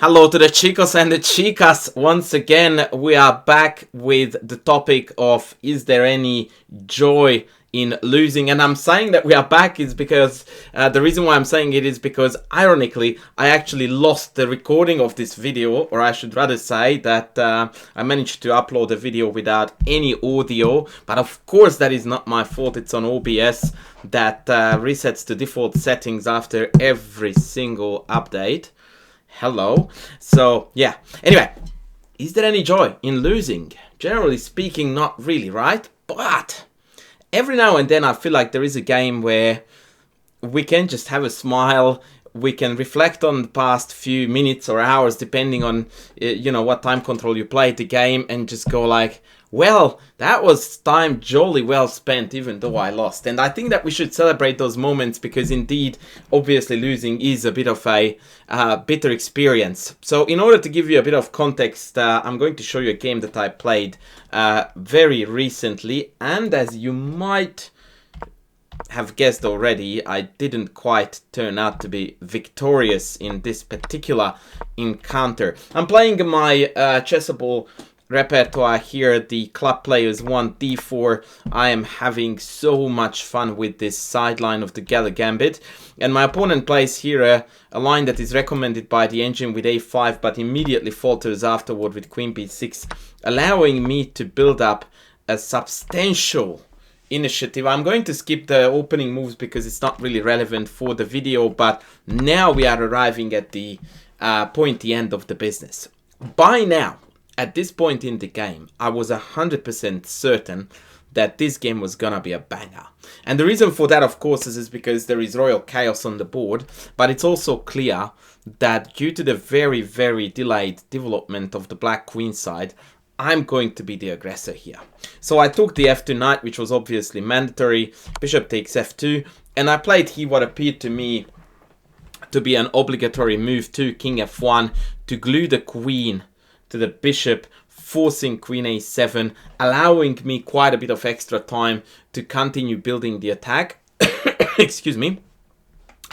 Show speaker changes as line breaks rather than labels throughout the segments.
Hello to the chicos and the chicas. Once again, we are back with the topic of is there any joy in losing? And I'm saying that we are back is because the reason why I'm saying it is because ironically, I actually lost the recording of this video, or I should rather say that I managed to upload a video without any audio. But of course, that is not my fault. It's on OBS that resets to default settings after every single update. Hello. So, yeah. Anyway, is there any joy in losing? Generally speaking, not really, right? But every now and then I feel like there is a game where we can just have a smile. We can reflect on the past few minutes or hours, depending on, what time control you played the game, and just go like, well, that was time jolly well spent, even though I lost. And I think that we should celebrate those moments because indeed, obviously losing is a bit of a bitter experience. So in order to give you a bit of context, I'm going to show you a game that I played very recently. And as you might have guessed already, I didn't quite turn out to be victorious in this particular encounter. I'm playing my chessable repertoire here, the club players 1 d4. I am having so much fun with this sideline of the Gala Gambit, and my opponent plays here a line that is recommended by the engine with a5, but immediately falters afterward with queen b6, allowing me to build up a substantial initiative. I'm going to skip the opening moves because it's not really relevant for the video, but now we are arriving at the pointy end of the business. By now, at this point in the game, I was 100% certain that this game was gonna be a banger. And the reason for that, of course, is because there is royal chaos on the board, but it's also clear that due to the very, very delayed development of the black queen side, I'm going to be the aggressor here. So I took the f2 knight, which was obviously mandatory, bishop takes f2, and I played here what appeared to me to be an obligatory move to king f1 to glue the queen to the bishop, forcing queen a7, allowing me quite a bit of extra time to continue building the attack. Excuse me.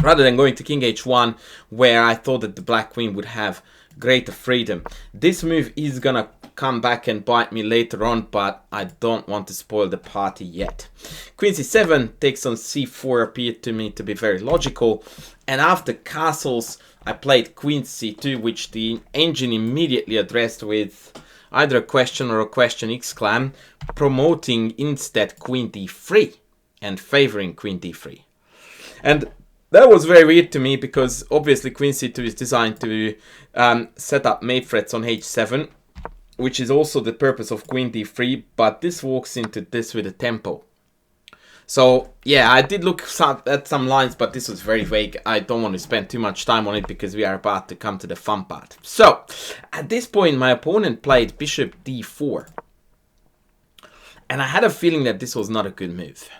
Rather than going to king h1, where I thought that the black queen would have greater freedom. This move is gonna come back and bite me later on, but I don't want to spoil the party yet. Queen c7 takes on c4 appeared to me to be very logical, and after castles I played queen c2, which the engine immediately addressed with either a question or a question exclam, promoting instead queen d3 and favoring queen d3. And that was very weird to me because obviously queen c2 is designed to set up mate threats on h7, which is also the purpose of queen d3, but this walks into this with a tempo. So yeah, I did look at some lines, but this was very vague. I don't want to spend too much time on it because we are about to come to the fun part. So at this point, my opponent played bishop d4. And I had a feeling that this was not a good move,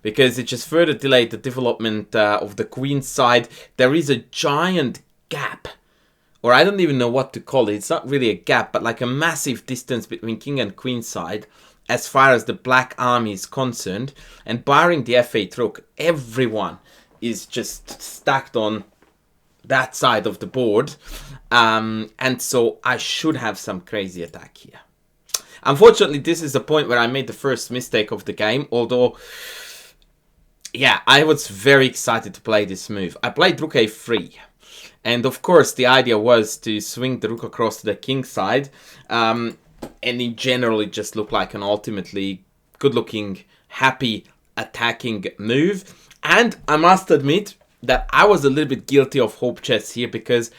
because it just further delayed the development of the queen side. There is a giant gap, or I don't even know what to call it. It's not really a gap, but like a massive distance between king and queen side as far as the black army is concerned. And barring the f8 rook, everyone is just stacked on that side of the board. And so I should have some crazy attack here. Unfortunately, this is the point where I made the first mistake of the game, although yeah, I was very excited to play this move. I played rook a3. And of course, the idea was to swing the rook across to the king side. And in general, it just looked like an ultimately good-looking, happy, attacking move. And I must admit that I was a little bit guilty of hope chess here, because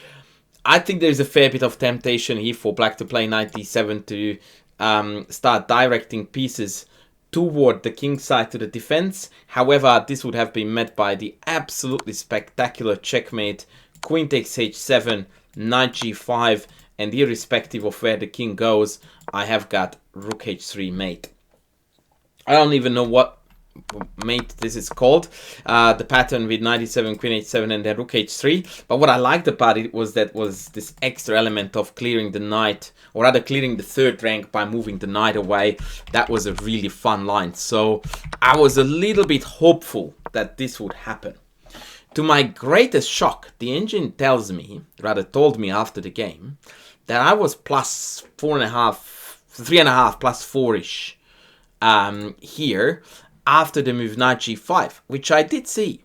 I think there's a fair bit of temptation here for black to play knight d7 to start directing pieces toward the king side to the defense. However, this would have been met by the absolutely spectacular checkmate, queen takes h7, knight g5, and irrespective of where the king goes, I have got rook h3 mate. I don't even know what mate this is called, the pattern with knight e7, queen h7, and then rook h3. But what I liked about it was this extra element of clearing the knight, or rather clearing the third rank by moving the knight away. That was a really fun line. So I was a little bit hopeful that this would happen. To my greatest shock, the engine tells me, rather told me after the game, that I was plus 4.5, 3.5, plus 4-ish here after the move knight g5, which I did see.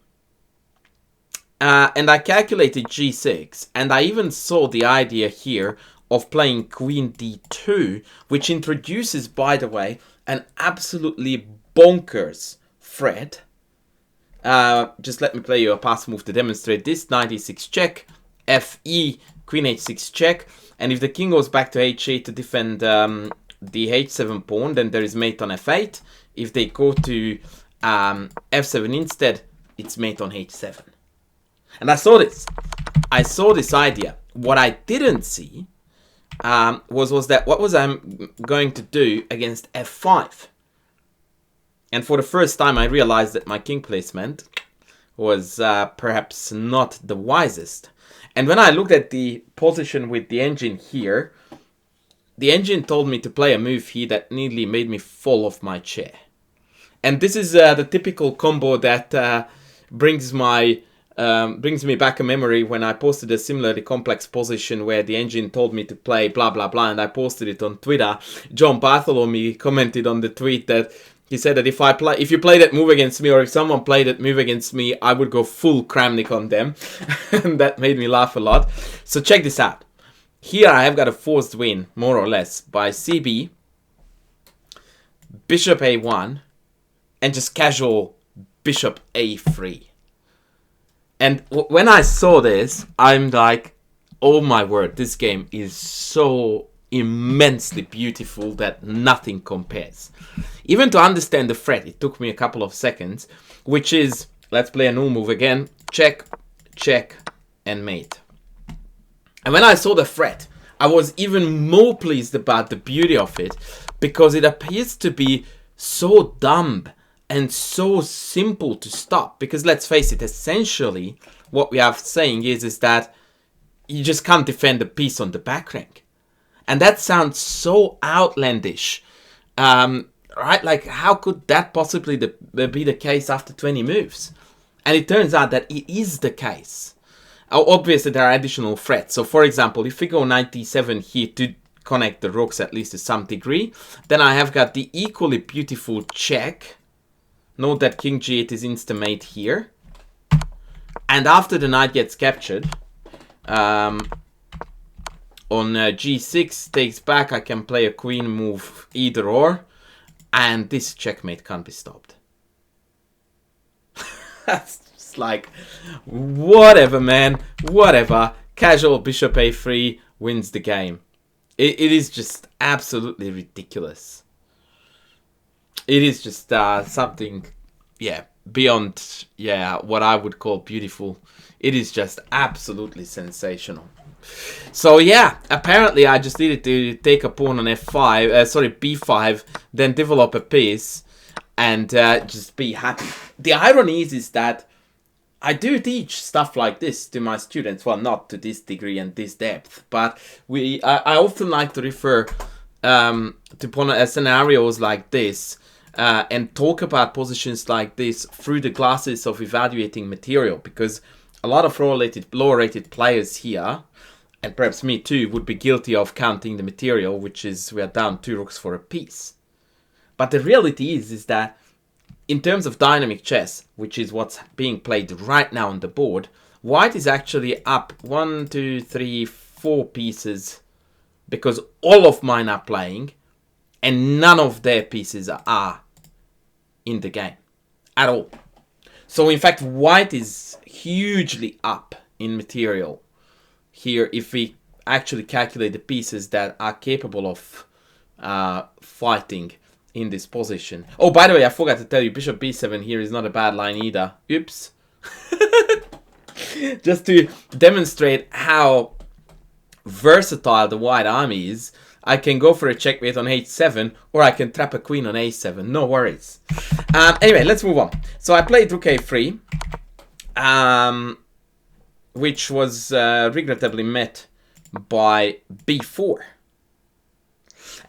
And I calculated g6, and I even saw the idea here of playing queen d2, which introduces, by the way, an absolutely bonkers threat. Just let me play you a pass move to demonstrate this. Knight e6 check, fe, queen h6 check, and if the king goes back to h8 to defend the h7 pawn, then there is mate on f8. If they go to f7 instead, it's mate on h7. And I saw this. I saw this idea. What I didn't see was that what was I going to do against f5. And for the first time, I realized that my king placement was perhaps not the wisest. And when I looked at the position with the engine here, the engine told me to play a move here that nearly made me fall off my chair. And this is the typical combo that brings me back a memory when I posted a similarly complex position where the engine told me to play blah blah blah, and I posted it on Twitter. John Bartholomew commented on the tweet that he said that if you play that move against me, or if someone played that move against me, I would go full Kramnik on them. And that made me laugh a lot. So check this out. Here I have got a forced win, more or less, by CB, bishop a1, and just casual bishop a3. And when I saw this, I'm like, oh my word, this game is so immensely beautiful that nothing compares. Even to understand the threat, it took me a couple of seconds, which is, let's play a null move again, check, check, and mate. And when I saw the threat, I was even more pleased about the beauty of it, because it appears to be so dumb and so simple to stop. Because let's face it, essentially, what we are saying is that you just can't defend a piece on the back rank. And that sounds so outlandish, right? Like, how could that possibly be the case after 20 moves? And it turns out that it is the case. Obviously, there are additional threats. So, for example, if we go knight d7 here to connect the rooks at least to some degree, then I have got the equally beautiful check. Note that king g8 is insta-mate here. And after the knight gets captured, on g6 takes back, I can play a queen move either or, and this checkmate can't be stopped. That's just like, whatever, man, whatever. Casual bishop a3 wins the game. It is just absolutely ridiculous. It is just something, yeah, beyond, yeah, what I would call beautiful. It is just absolutely sensational. So yeah, apparently I just needed to take a pawn on b5, then develop a piece, and just be happy. The irony is that I do teach stuff like this to my students. Well, not to this degree and this depth, but I often like to refer to scenarios like this and talk about positions like this through the glasses of evaluating material, because a lot of lower-rated players here, and perhaps me too, would be guilty of counting the material, which is we are down 2 rooks for a piece. But the reality is that in terms of dynamic chess, which is what's being played right now on the board, white is actually up 1, 2, 3, 4 pieces, because all of mine are playing and none of their pieces are in the game at all. So in fact, white is hugely up in material here if we actually calculate the pieces that are capable of fighting in this position. Oh, by the way, I forgot to tell you, bishop b7 here is not a bad line either. Oops. Just to demonstrate how versatile the white army is, I can go for a checkmate on h7, or I can trap a queen on a7. No worries. Anyway, let's move on. So I played rook a3, which was regrettably met by b4.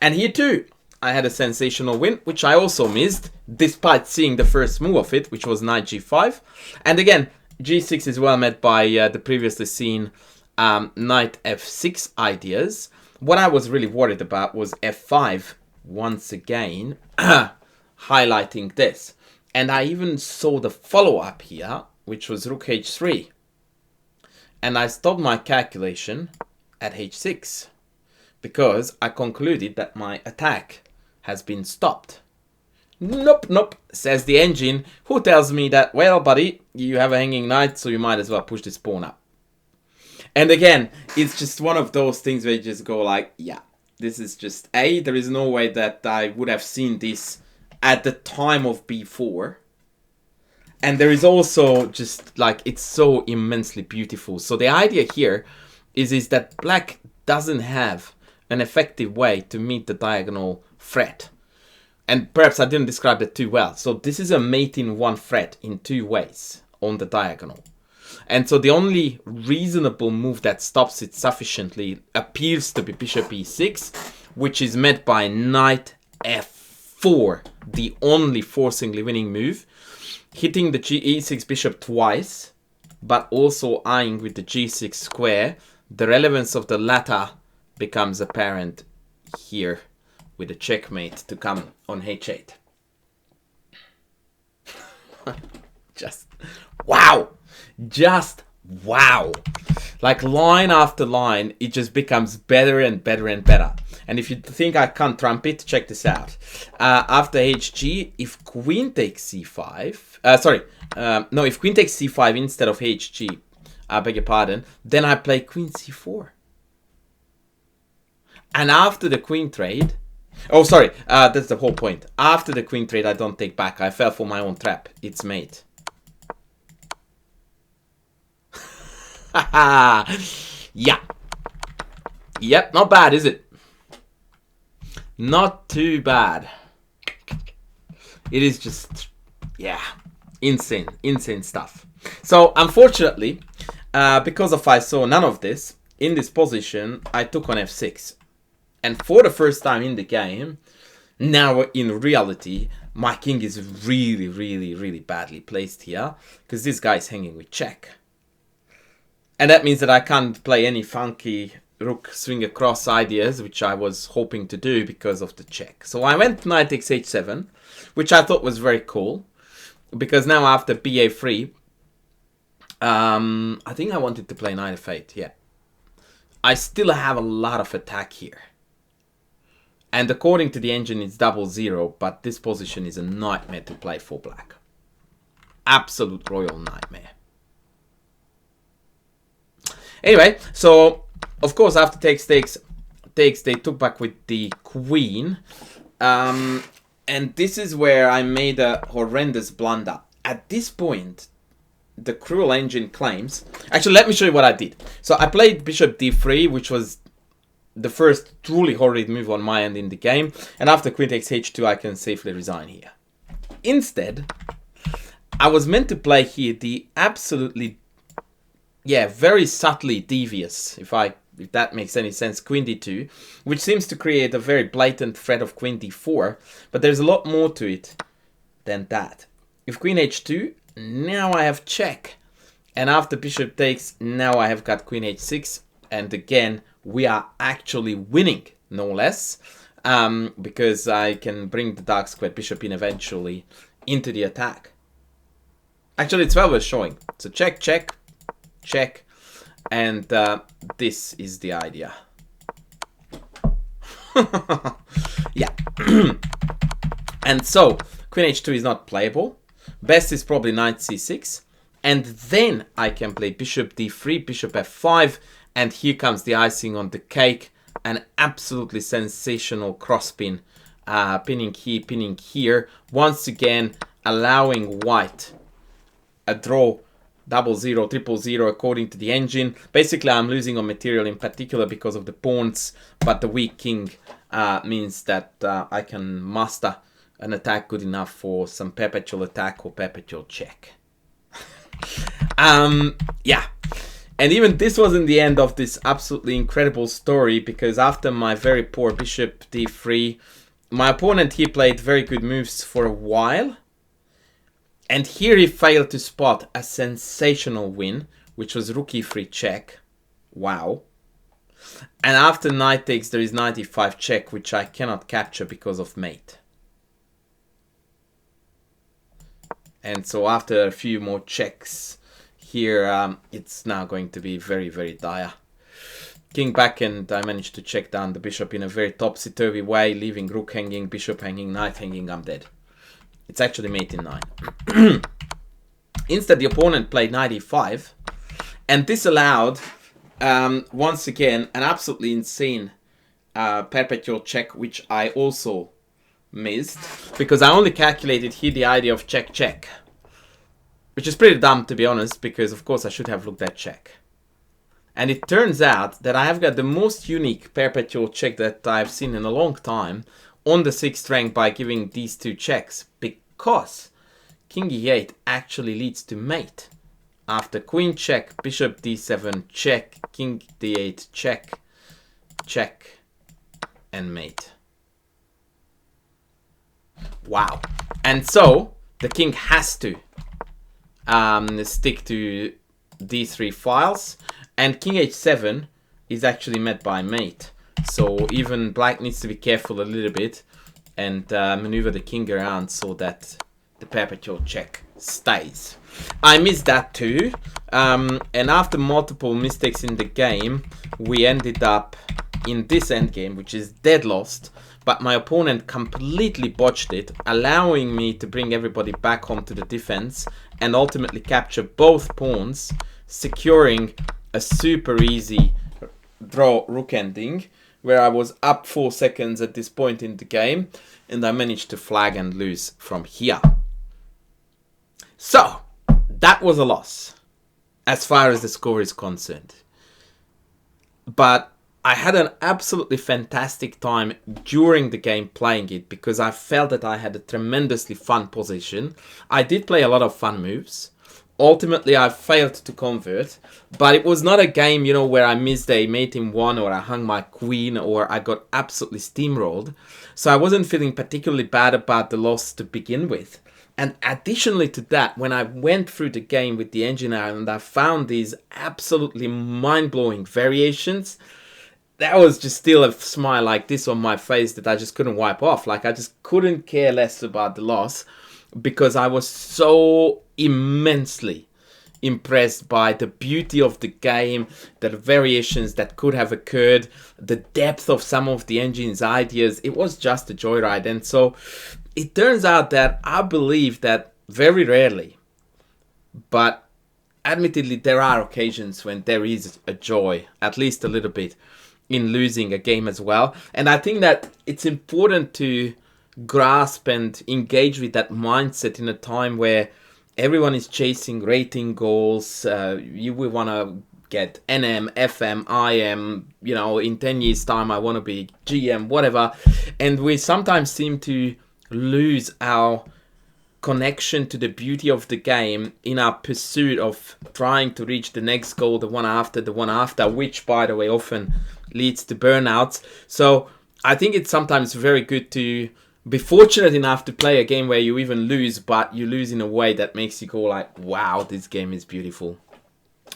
And here too, I had a sensational win, which I also missed, despite seeing the first move of it, which was knight g5. And again, G6 is well met by the previously seen knight f6 ideas. What I was really worried about was f5 once again, highlighting this. And I even saw the follow-up here, which was rook h3. And I stopped my calculation at h6 because I concluded that my attack has been stopped. Nope, nope, says the engine, who tells me that, well, buddy, you have a hanging knight, so you might as well push this pawn up. And again, it's just one of those things where you just go like, yeah, this is just there is no way that I would have seen this at the time of b4. And there is also just like, it's so immensely beautiful. So the idea here is that black doesn't have an effective way to meet the diagonal threat. And perhaps I didn't describe it too well. So this is a mate in one threat in two ways on the diagonal. And so the only reasonable move that stops it sufficiently appears to be bishop e6, which is met by knight f4, the only forcingly winning move, hitting the e6 bishop twice, but also eyeing with the g6 square. The relevance of the latter becomes apparent here with a checkmate to come on h8. Just wow. Just wow. Like line after line, it just becomes better and better and better. And if you think I can't trump it, check this out. After hg, if queen takes c5, if queen takes c5 instead of hg, I beg your pardon, then I play queen c4. And after the queen trade, that's the whole point. After the queen trade, I don't take back. I fell for my own trap. It's mate. Yeah. Yep, not bad, is it? Not too bad. It is just, yeah, insane stuff. So, unfortunately, because I saw none of this, in this position, I took on f6. And for the first time in the game, now in reality, my king is really badly placed here, because this guy is hanging with check. And that means that I can't play any funky rook swing across ideas, which I was hoping to do because of the check. So I went knight takes h7, which I thought was very cool, because now after ba3, I think I wanted to play knight f8, yeah. I still have a lot of attack here. And according to the engine, it's 0-0, but this position is a nightmare to play for black. Absolute royal nightmare. Anyway, so of course after takes, they took back with the queen. And this is where I made a horrendous blunder. At this point, the cruel engine claims... Actually, let me show you what I did. So I played bishop d3, which was the first truly horrid move on my end in the game. And after queen takes h2, I can safely resign here. Instead, I was meant to play here the absolutely... yeah, very subtly devious, if that makes any sense, queen d2, which seems to create a very blatant threat of queen d4, but there's a lot more to it than that. If queen h2, now I have check, and after bishop takes, now I have got queen h6, and again, we are actually winning, no less, because I can bring the dark squared bishop in eventually into the attack. Actually, it's well worth showing. So check, check, check, and this is the idea. Yeah. And so queen h2 is not playable. Best is probably knight c6, and then I can play bishop d3, bishop f5, and here comes the icing on the cake, an absolutely sensational crosspin, pinning here, once again allowing white a draw 0-0, 0-0 according to the engine. Basically, I'm losing on material in particular because of the pawns, but the weak king means that I can master an attack good enough for some perpetual attack or perpetual check. Yeah. And even this wasn't the end of this absolutely incredible story, because after my very poor bishop d3, my opponent here played very good moves for a while. And here he failed to spot a sensational win, which was rook e3 check. Wow. And after knight takes, there is knight e5 check, which I cannot capture because of mate. And so after a few more checks here, it's now going to be very, very dire. King back, and I managed to check down the bishop in a very topsy-turvy way, leaving rook hanging, bishop hanging, knight hanging. I'm dead. It's actually mate in 9. Instead, the opponent played knight e5, and this allowed, once again, an absolutely insane perpetual check, which I also missed, because I only calculated here the idea of check, which is pretty dumb, to be honest, because of course I should have looked at check. And it turns out that I have got the most unique perpetual check that I've seen in a long time on the 6th rank by giving these two checks, because king e8 actually leads to mate. After queen check, bishop d7 check, king d8 check, check, and mate. Wow. And so the king has to stick to d3 files, and king h7 is actually met by mate. So even black needs to be careful a little bit and maneuver the king around so that the perpetual check stays. I missed that too, and after multiple mistakes in the game, we ended up in this endgame, which is dead lost, but my opponent completely botched it, allowing me to bring everybody back home to the defense and ultimately capture both pawns, securing a super easy draw rook ending, where I was up 4 seconds at this point in the game, and I managed to flag and lose from here. So, that was a loss, as far as the score is concerned. But I had an absolutely fantastic time during the game playing it, because I felt that I had a tremendously fun position. I did play a lot of fun moves. Ultimately, I failed to convert, but it was not a game, you know, where I missed a mate in 1, or I hung my queen, or I got absolutely steamrolled. So I wasn't feeling particularly bad about the loss to begin with. And additionally to that, when I went through the game with the engineer and I found these absolutely mind-blowing variations, that was just still a smile like this on my face that I just couldn't wipe off. Like, I just couldn't care less about the loss, because I was so immensely impressed by the beauty of the game, the variations that could have occurred, the depth of some of the engine's ideas. It was just a joyride. And so it turns out that I believe that very rarely, but admittedly there are occasions when there is a joy, at least a little bit, in losing a game as well. And I think that it's important to grasp and engage with that mindset in a time where everyone is chasing rating goals. You will want to get NM, FM, IM, you know, in 10 years time I want to be GM, whatever. And we sometimes seem to lose our connection to the beauty of the game in our pursuit of trying to reach the next goal, the one after, which, by the way, often leads to burnouts. So I think it's sometimes very good to be fortunate enough to play a game where you even lose, but you lose in a way that makes you go like, wow, this game is beautiful.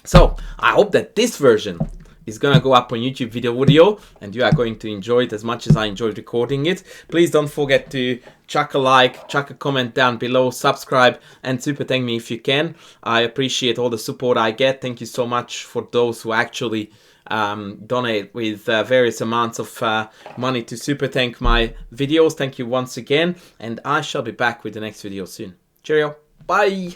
So I hope that this version is gonna go up on YouTube video and you are going to enjoy it as much as I enjoyed recording it. Please don't forget to chuck a like, chuck a comment down below, subscribe, and super thank me if you can. I appreciate all the support I get. Thank you so much for those who actually donate with various amounts of money to super thank my videos. Thank you once again, and I shall be back with the next video soon. Cheerio, bye.